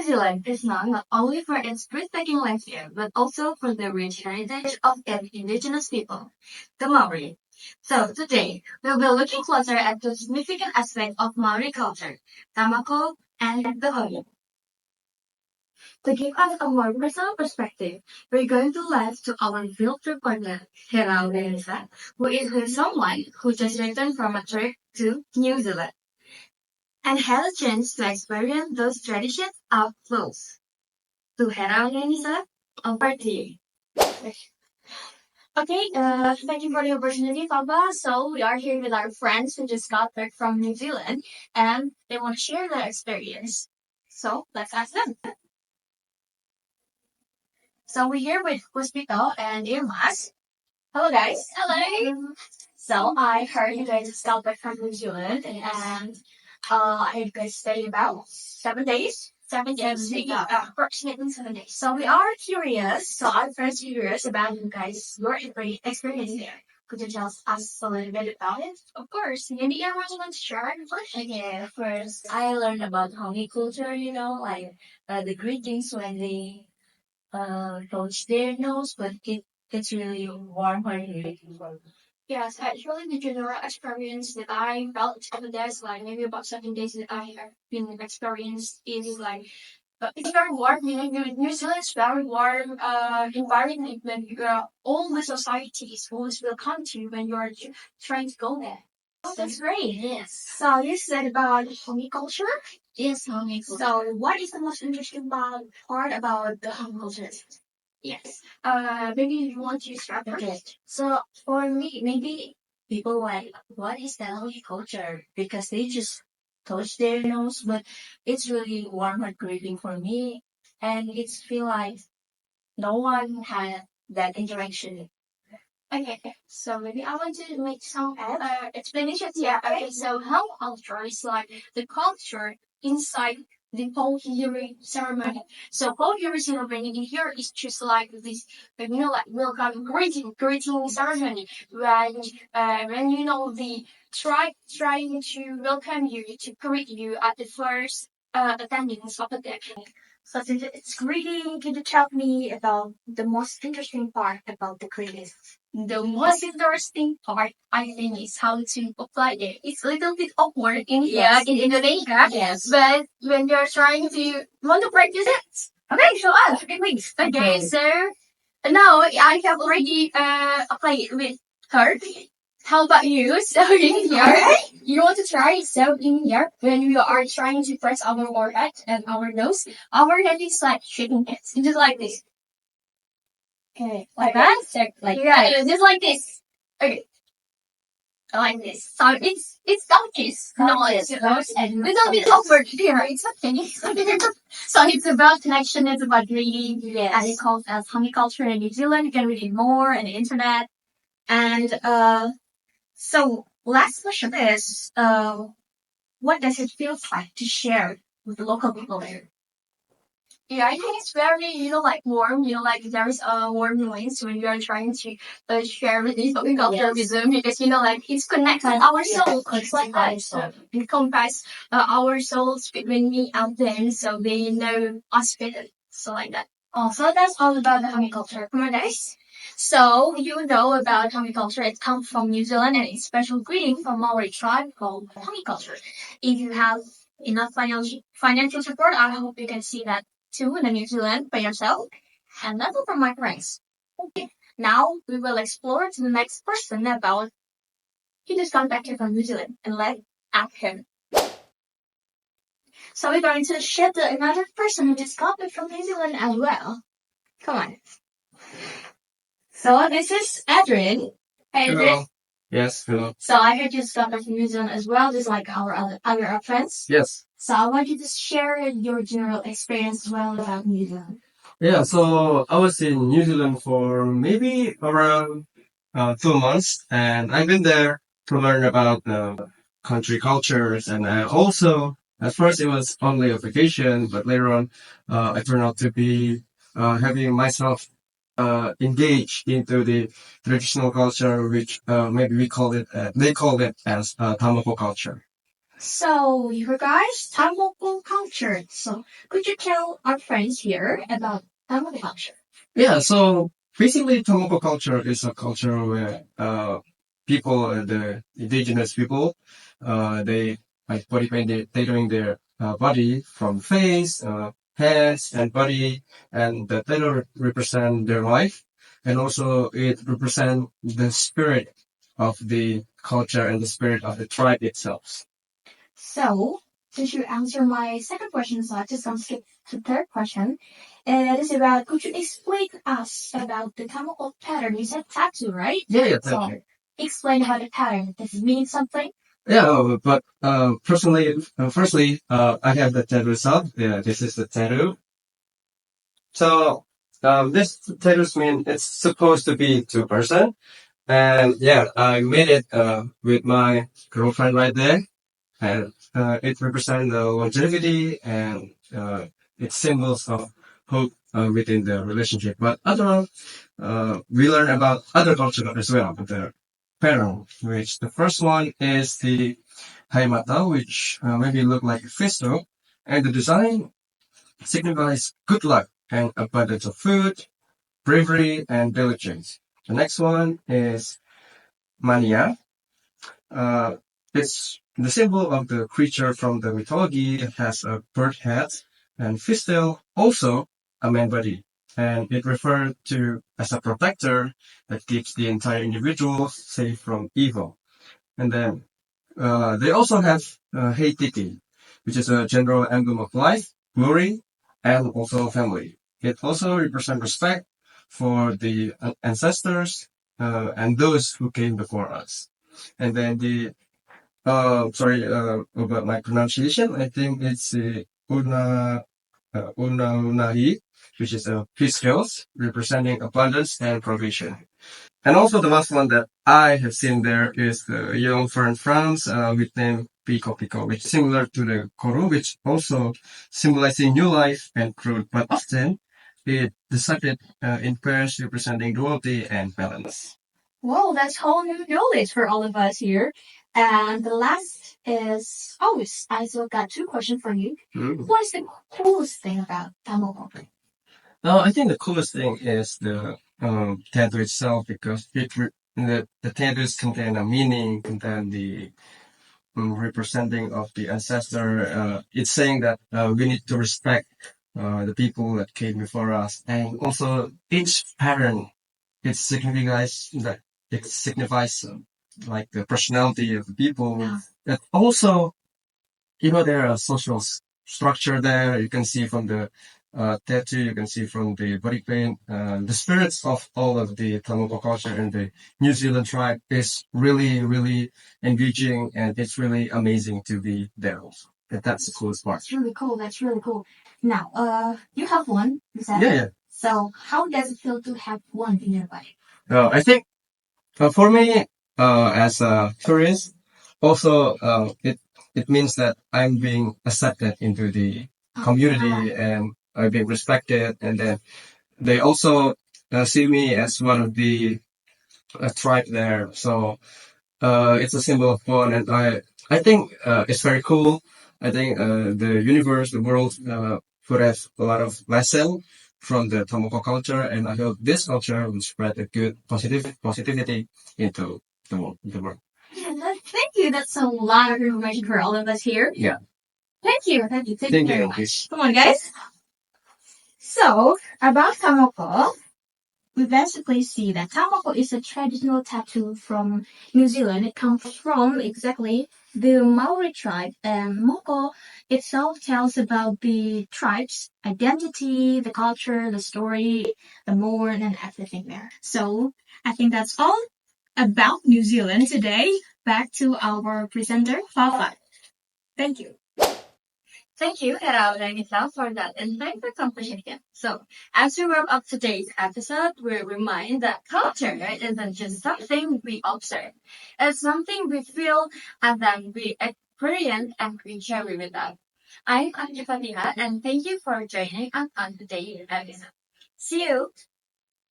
New Zealand is known not only for its breathtaking landscape, but also for the rich heritage of its indigenous people, the Maori. So today, we'll be looking closer at the significant aspect of Maori culture, Tāmoko and the Hongi. To give us a more personal perspective, we're going to listen to our field reporter, Hera Aulianisa, who is someone who just returned from a trip to New Zealand and had a chance to experience those traditions up close. To Hera Aulianisa, over to you. Okay, thank you for the opportunity, Papa. So we are here with our friends who just got back from New Zealand and they want to share their experience. So let's ask them. So we're here with Puspito and Irmas. Hello guys. Hello. So I heard you guys just got back from New Zealand and I heard you guys stayed about 7 days. 7 days. Yeah. Approximately 7 days. So we are curious. So I'm first curious about you guys, your experience there. Could you tell us a little bit about it? Of course. Ade Irmas wants to share first. Okay, first I learned about Hongi Culture, the greetings when they touch their nose, but it's really warm hearted. Yes, actually the general experience that I felt over there is like maybe about 7 days that I have been experienced is like it's very warm. New Zealand is very warm environment when all the societies always will come to you when you're trying to go there. Oh, that's great. Yes. So you said about Hongi culture. Yes, Hongi Culture. So what is the most interesting part about the Hongi culture? Yes. Maybe you want to start first. Okay, so for me, maybe people like, what is the Hongi Culture? Because they just touch their nose, but it's really warm heart greeting for me, and it's feel like no one had that interaction. Okay, so maybe I want to make some explanations. Yeah, okay, so Hong culture is like the culture inside the whole hearing ceremony. So whole hearing ceremony in here is just like this, like welcome greeting ceremony when the tribe trying to welcome you to greet you at the first attendance of the day. So since it's greeting, can you tell me about the most interesting part about the greeting? The most interesting part, I think, is how to apply it. It's a little bit awkward in here in Indonesia. Yes. But when you're trying to want to practice it, okay, show us, okay, please. Okay, so now I have already applied it with her. How about you? So in here, you want to try it. So in here, when we are trying to press our forehead and our nose, our head is like shaking it. It's just like this. Okay, like that? So, like just like this. Okay. Like this. So it's conscious. No, it's little bit awkward here. It's okay. So it's about connection, it's about reading. Yes. And it calls as Hongi Culture in New Zealand. You can read it more on the internet. And so last question is what does it feel like to share with the local people there? Yeah, I think it's very, like warm. Like there is a warm noise when you are trying to share with this Hongi culture with them because like it's connected our souls. It's like that. It combines our souls between me and them, so they know us better. So like that. So that's all about the Hongi culture. Come on, guys. So you know about Hongi culture. It comes from New Zealand and it's special greeting from Maori tribe called Hongi culture. If you have enough financial support, I hope you can see that too in New Zealand by yourself. And that's all from my friends. Okay, now we will explore to the next person about he just got back here from New Zealand and let's ask him. So we're going to share to another person who just got back from New Zealand as well. Come on. So this is Adrin. Hey, Adrin. Hello. Yes, hello. So I heard you just got back from New Zealand as well, just like our other friends. Yes. So I want you to share your general experience as well about New Zealand. Yeah, so I was in New Zealand for maybe around 2 months, and I've been there to learn about the country cultures, and I also, at first it was only a vacation, but later on, I turned out to be having myself engaged into the traditional culture, which maybe they call it as Tāmoko culture. So, you guys, Tāmoko Culture. So, could you tell our friends here about Tāmoko Culture? Yeah, so basically, Tāmoko culture is a culture where people, the indigenous people, they like body paint, tailoring their body from face, hands, and body, and the tailor represent their life, and also it represent the spirit of the culture and the spirit of the tribe itself. So, since you answered my second question, so I just gonna skip to the third question. And it is about, could you explain to us about the Tāmoko pattern? You said tattoo, right? Yeah, So, definitely. explain about the pattern. Does it mean something? Yeah, but personally, firstly, I have the tattoo itself. Yeah, this is the tattoo. So this tattoos mean it's supposed to be two-person, and yeah, I made it with my girlfriend right there, and it represents the longevity and it's symbols of hope within the relationship. But other, we learn about other cultures as well. The pattern, which the first one is the Haimata, which maybe look like a crystal, and the design signifies good luck and abundance of food, bravery, and diligence. The next one is Mania. Uh, it's the symbol of the creature from the mythology. It has a bird head and fistel, also a man body. And it refers to as a protector that keeps the entire individual safe from evil. And then they also have Heititi, which is a general emblem of life, glory, and also family. It also represents respect for the ancestors and those who came before us. And then sorry about my pronunciation. I think it's Unahi, which is a peace skills representing abundance and provision. And also the last one that I have seen there is the young fern France with name Pico Pico, which is similar to the Koru, which also symbolizing new life and growth, but often it dissected in pairs representing duality and balance. Whoa, that's whole new knowledge for all of us here. And the last is, I still got two questions for you. What is the coolest thing about Tāmoko? I think the coolest thing is the tattoo itself because the tattoos contain a meaning, contain the representing of the ancestor. It's saying that we need to respect the people that came before us, and also each pattern it signifies like the personality of the people. Yeah. That also there are social structure there. You can see from the tattoo, you can see from the body paint, the spirits of all of the Tāmoko culture and the New Zealand tribe is really, really engaging, and it's really amazing to be there also. That's the coolest part. That's really cool. That's really cool. Now, you have one, you said? Yeah, yeah. So, how does it feel to have one in your body? I think for me, as a tourist, also it means that I'm being accepted into the community and I'm being respected, and then they also see me as one of the tribe there. So it's a symbol of fun, and I think it's very cool. I think the universe, the world, would have a lot of lesson from the Tomoko culture, and I hope this culture will spread a good positivity into the world. Yeah, thank you. That's a lot of information for all of us here. Yeah. Thank you. Thank you. Thank you Thank very you. much. Come on, guys. So, about Tāmoko, we basically see that Tāmoko is a traditional tattoo from New Zealand. It comes from exactly the Maori tribe, and Moko itself tells about the tribe's identity, the culture, the story, the mourn, and everything there. So, I think that's all about New Zealand today. Back to our presenter, Fafa. Thank you. Thank you, Hera Aulianisa, for that insightful conversation. So, as we wrap up today's episode, we remind that culture isn't just something we observe. It's something we feel and then we experience and we share with us. I'm Fatiha, and thank you for joining us on today's episode. See you